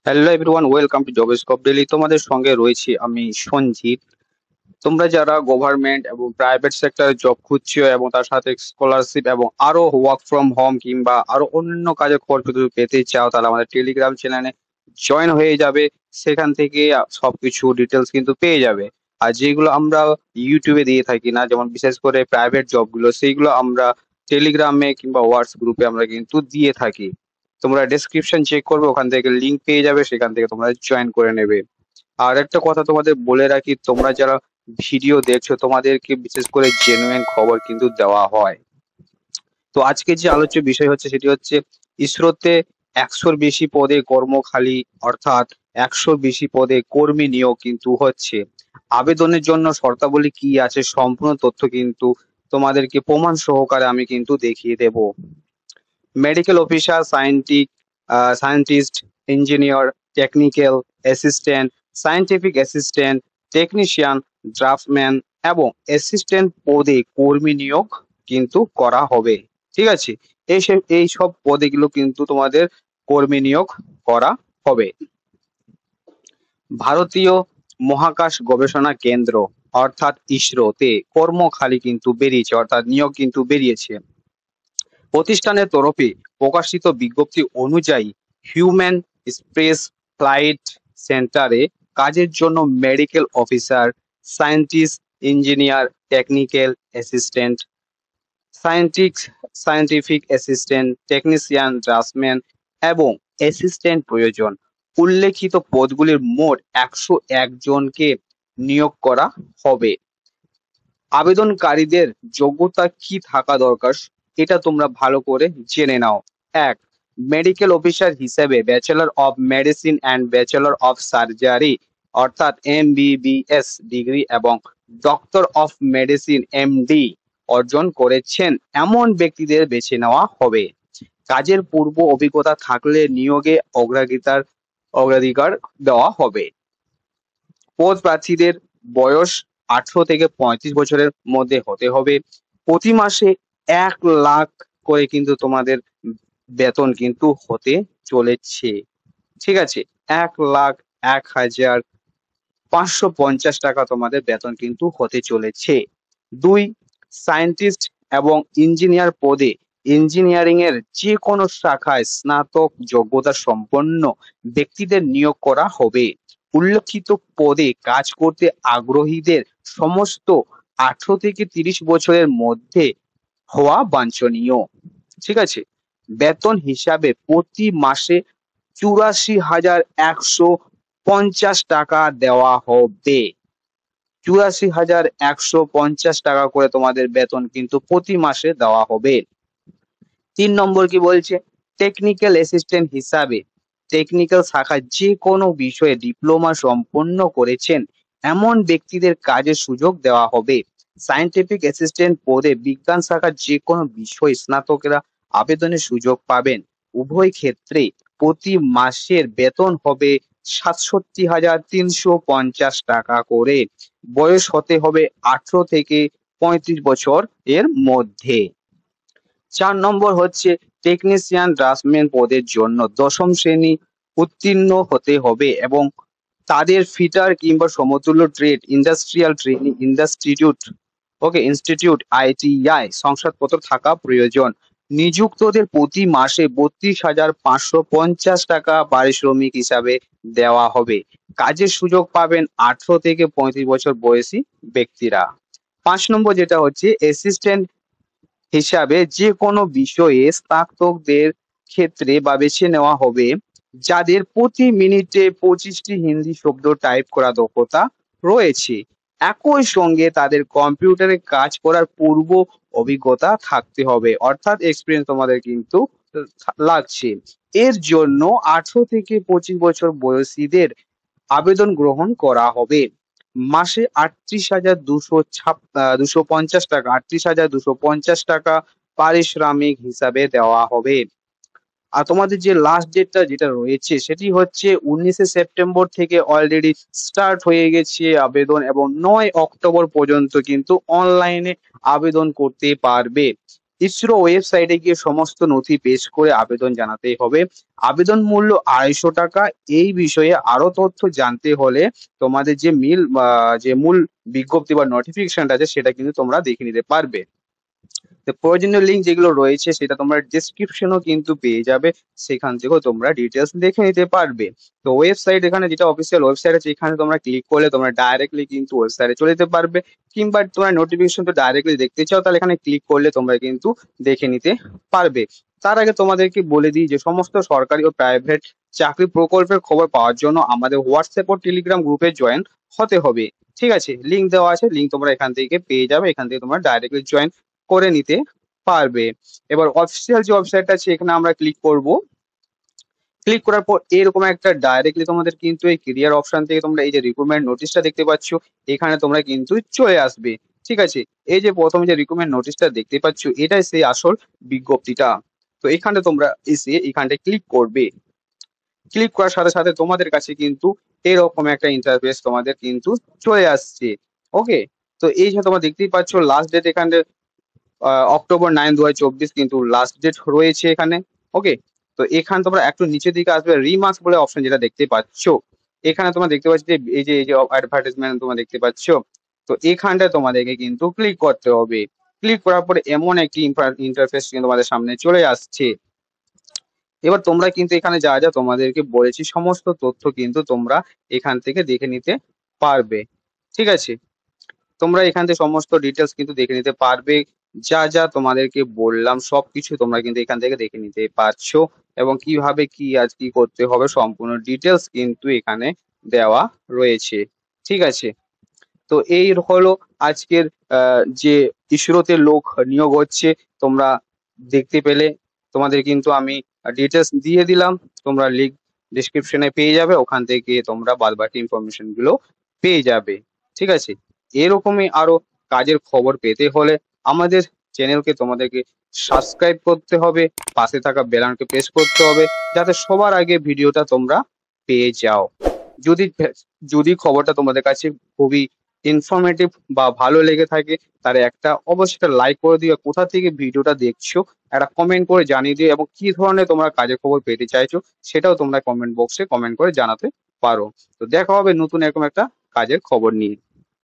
Hello everyone, welcome to job scope daily. তোমাদের সঙ্গে রয়েছি আমি সঞ্জিত। তোমরা যারা গভর্নমেন্ট এবং প্রাইভেট সেক্টরে জব খুঁজছো এবং তার সাথে স্কলারশিপ এবং আরো ওয়ার্ক ফ্রম হোম কিংবা আরো অন্যান্য কাজের খবর যদি পেতে চাও, তাহলে আমাদের টেলিগ্রাম চ্যানেলে জয়েন হয়ে যাবে। সেখান থেকে সবকিছু ডিটেলস কিন্তু পেয়ে যাবে। আর যেগুলো আমরা ইউটিউবে দিয়ে থাকি না, যেমন বিশেষ করে প্রাইভেট জবগুলো, সেইগুলো আমরা টেলিগ্রামে কিংবা হোয়াটস গ্রুপে আমরা কিন্তু দিয়ে থাকি। তোমরা ডেসক্রিপশন চেক করবে, ওখান থেকে লিংক পেয়ে যাবে, সেখান থেকে তোমরা জয়েন করে নেবে। আর একটা কথা তোমাদের বলে রাখি, তোমরা যারা ভিডিও দেখছো তোমাদেরকে বিশেষ করে জেনুইন খবর কিন্তু দেওয়া হয়। তো আজকে যে আলোচ্য বিষয় হচ্ছে সেটি হচ্ছে ইসরোতে 100-র বেশি পদে কর্মখালি, অর্থাৎ 100-র বেশি পদে কর্মী নিয়োগ কিন্তু হচ্ছে। আবেদনের জন্য শর্তাবলী কি আছে সম্পূর্ণ তথ্য কিন্তু তোমাদেরকে প্রমাণ সহকারে আমি কিন্তু দেখিয়ে দেব। Medical officer, scientist, engineer, technical assistant, scientific assistant, technician, draftman এবং অ্যাসিস্ট্যান্ট পদে কর্মী নিয়োগ কিন্তু করা হবে। ঠিক আছে, এই সব পদেগুলো কিন্তু তোমাদের কর্মী নিয়োগ করা হবে। ভারতীয় মহাকাশ গবেষণা কেন্দ্র অর্থাৎ ইসরোতে কর্মখালি কিন্তু বেরিয়েছে, অর্থাৎ নিয়োগ কিন্তু বেরিয়েছে। প্রতিষ্ঠানের তরফে প্রকাশিত বিজ্ঞপ্তি অনুযায়ী হিউম্যান স্পেস ফ্লাইট সেন্টারে কাজের জন্য medical officer, scientist, engineer, technical assistant, scientific assistant, technician, draftman এবং অ্যাসিস্ট্যান্ট প্রয়োজন। উল্লেখিত পদগুলির মোট 101 জনকে নিয়োগ করা হবে। আবেদনকারীদের যোগ্যতা কি থাকা দরকার এটা তোমরা ভালো করে জেনে নাও। 1. মেডিকেল অফিসার হিসেবে bachelor of medicine and bachelor of surgery অর্থাৎ MBBS ডিগ্রি এবং ডক্টর অফ মেডিসিন MD অর্জন করেছেন এমন ব্যক্তিদের বেছে নেওয়া হবে। কাজের পূর্ব অভিজ্ঞতা থাকলে নিয়োগে অগ্রাধিকার দেওয়া হবে। পদ প্রার্থীদের বয়স 18 থেকে 35 বছরের মধ্যে হতে হবে। প্রতি মাসে 1 লাখ করে কিন্তু তোমাদের বেতন কিন্তু হতে চলেছে। ঠিক আছে, 1,01,550 টাকা তোমাদের বেতন কিন্তু হতে চলেছে। 2. সায়েন্টিস্ট এবং ইঞ্জিনিয়ার পদে ইঞ্জিনিয়ারিং এর যে কোনো শাখায় স্নাতক যোগ্যতা সম্পন্ন ব্যক্তিদের নিয়োগ করা হবে। উল্লেখিত পদে কাজ করতে আগ্রহীদের সমস্ত 18 থেকে 30 বছরের মধ্যে হওয়া বাঞ্ছনীয়। ঠিক আছে, বেতন হিসাবে প্রতি মাসে 84,150 টাকা দেওয়া হবে। 84,150 টাকা করে তোমাদের বেতন কিন্তু প্রতি মাসে দেওয়া হবে। 3 নম্বর কি বলছে, টেকনিক্যাল অ্যাসিস্ট্যান্ট হিসাবে টেকনিক্যাল শাখায় যে কোনো বিষয়ে ডিপ্লোমা সম্পন্ন করেছেন এমন ব্যক্তিদের কাজের সুযোগ দেওয়া হবে। সায়েন্টিফিক অ্যাসিস্ট্যান্ট পদে বিজ্ঞান শাখার যে কোনো বিষয়ে স্নাতকেরা আবেদনের সুযোগ পাবেন। উভয় ক্ষেত্রে প্রতি মাসের বেতন হবে 67,350 টাকা করে। বয়স হতে হবে 18 থেকে 35 বছর এর মধ্যে। 4 নম্বর হচ্ছে টেকনিশিয়ান ড্রাফটম্যান পদের জন্য 10ম শ্রেণী উত্তীর্ণ হতে হবে এবং তাদের ফিটার কিংবা সমতুল্য trade industrial training institute ITI শংসাপত্র থাকা প্রয়োজন। নিযুক্তদের প্রতি মাসে 32,550 টাকা পারিশ্রমিক হিসাবে দেওয়া হবে। কাজের সুযোগ পাবেন 18 থেকে 35 বছর বয়সী ব্যক্তিরা। 5 নম্বর যেটা হচ্ছে অ্যাসিস্ট্যান্ট হিসাবে যে কোনো বিষয়ে স্নাতকদের ক্ষেত্রে বা বেছে নেওয়া হবে যাদের প্রতি মিনিটে 25টি হিন্দি শব্দ টাইপ করা দক্ষতা রয়েছে। একই সঙ্গে তাদের কম্পিউটারে কাজ করার পূর্ব অভিজ্ঞতা থাকতে হবে, অর্থাৎ এক্সপিরিয়েন্স তোমাদের কিন্তু লাগছে। এর জন্য 18 থেকে 25 বছর বয়সীদের আবেদন গ্রহণ করা হবে। মাসে 38,250 টাকা 38,250 টাকা পারিশ্রমিক হিসাবে দেওয়া হবে। আর তোমাদের যে লাস্ট ডেটটা যেটা রয়েছে সেটি হচ্ছে 19শে সেপ্টেম্বর থেকে অলরেডি স্টার্ট হয়ে গেছে আবেদন, এবং 9 অক্টোবর পর্যন্ত কিন্তু অনলাইনে আবেদন করতে পারবে। ইসরো ওয়েবসাইটে গিয়ে সমস্ত নথি পেশ করে আবেদন জানাতে হবে। আবেদন মূল্য 250 টাকা। এই বিষয়ে আরো তথ্য জানতে হলে তোমাদের যে মূল বিজ্ঞপ্তি বা নোটিফিকেশনটা আছে সেটা কিন্তু তোমরা দেখে নিতে পারবে। তো প্রয়োজনীয় লিঙ্ক যেগুলো রয়েছে সেটা তোমরা ডেসক্রিপশনেও কিন্তু পেয়ে যাবে, সেখান থেকেও তোমরা ডিটেলস দেখে নিতে পারবে। তো ওয়েবসাইট এখানে যেটা অফিসিয়াল ওয়েবসাইট আছে এখানে তোমরা ক্লিক করলে তোমরা ডাইরেক্টলি কিন্তু ওয়েবসাইটে চলে যেতে পারবে, কিংবা তোমরা নোটিফিকেশন তো ডাইরেক্টলি দেখতে চাও তাহলে এখানে ক্লিক করলে তোমরা কিন্তু দেখে নিতে পারবে। তার আগে তোমাদেরকে বলে দিই যে সমস্ত সরকারি ও প্রাইভেট চাকরি প্রকল্পের খবর পাওয়ার জন্য আমাদের হোয়াটসঅ্যাপ ও টেলিগ্রাম গ্রুপে জয়েন হতে হবে। ঠিক আছে, লিঙ্ক দেওয়া আছে, লিঙ্ক তোমরা এখান থেকে পেয়ে যাবে, এখান থেকে তোমরা ডাইরেক্টলি জয়েন করে নিতে পারবে। এবার অফিসিয়াল যে ওয়েবসাইটটা আছে এখানে আমরা ক্লিক করব। ক্লিক করার পর এরকম একটা ডাইরেক্টলি তোমাদের কিন্তু এই কেরিয়ার অপশন থেকে তোমরা এই যে রিক্রুটমেন্ট নোটিশটা দেখতে পাচ্ছ এখানে তোমরা কিন্তু চলে আসবে। ঠিক আছে, এই যে প্রথম যে রিক্রুটমেন্ট নোটিশটা দেখতে পাচ্ছ এটাই সেই আসল বিজ্ঞপ্তিটা। তো এখানে তোমরা এসে এখানটায় ক্লিক করবে। ক্লিক করার সাথে সাথে তোমাদের কাছে কিন্তু এরকম একটা ইন্টারফেস তোমাদের কিন্তু চলে আসছে। ওকে, তো এই যে তোমরা দেখতেই পাচ্ছ লাস্ট ডেট এখানে অক্টোবর 9, 2024 কিন্তু লাস্ট ডেট রয়েছে এখানে। ওকে, তো এখানে তোমরা একটু নিচের দিকে আসবে, রিমার্কস বলে অপশন যেটা দেখতে পাচ্ছ এখানে তোমরা দেখতে পাচ্ছ যে এই যে অ্যাডভার্টাইজমেন্ট তোমরা দেখতে পাচ্ছ। তো এখানটায় তোমাদেরকে কিন্তু ক্লিক করতে হবে। ক্লিক করার পরে এমন একটি ইন্টারফেস কিন্তু তোমাদের সামনে চলে আসছে। এবার তোমরা কিন্তু এখানে যা যা তোমাদেরকে বলেছি সমস্ত তথ্য কিন্তু তোমরা এখান থেকে দেখে নিতে পারবে। ঠিক আছে, তোমরা এখান থেকে সমস্ত ডিটেলস কিন্তু দেখে নিতে পারবে। যা যা তোমাদেরকে বললাম সবকিছু তোমরা কিন্তু এখান থেকে দেখে নিতে পারছো, এবং কিভাবে কি আজ কি করতে হবে সম্পূর্ণ ডিটেলস কিন্তু এখানে দেওয়া রয়েছে। ঠিক আছে, তো এই হলো আজকের যে ইসরোতে লোক নিয়োগ হচ্ছে তোমরা দেখতে পেলে। তোমাদের কিন্তু আমি ডিটেলস দিয়ে দিলাম, তোমরা লিঙ্ক ডিসক্রিপশনে পেয়ে যাবে, ওখান থেকে তোমরা বাদবাকি ইনফরমেশন গুলো পেয়ে যাবে। ঠিক আছে, এরকমই আরো কাজের খবর পেতে হলে আমাদের চ্যানেলকে তোমাদেরকে সাবস্ক্রাইব করতে হবে, পাশে থাকা বেল আইকনকে প্রেস করতে হবে যাতে সবার আগে ভিডিওটা তোমরা পেয়ে যাও। যদি যদি খবরটা তোমাদের কাছে খুবই ইনফরমেটিভ বা ভালো লেগে থাকে তাহলে অবশ্যই একটা লাইক করে দিও, কোথা থেকে ভিডিওটা দেখছো একটা কমেন্ট করে জানিয়ে দিও, এবং কি ধরনের তোমরা কাজের খবর পেতে চাইছো সেটাও তোমরা কমেন্ট বক্সে কমেন্ট করে জানাতে পারো। তো দেখা হবে নতুন এরকম একটা কাজের খবর নিয়ে।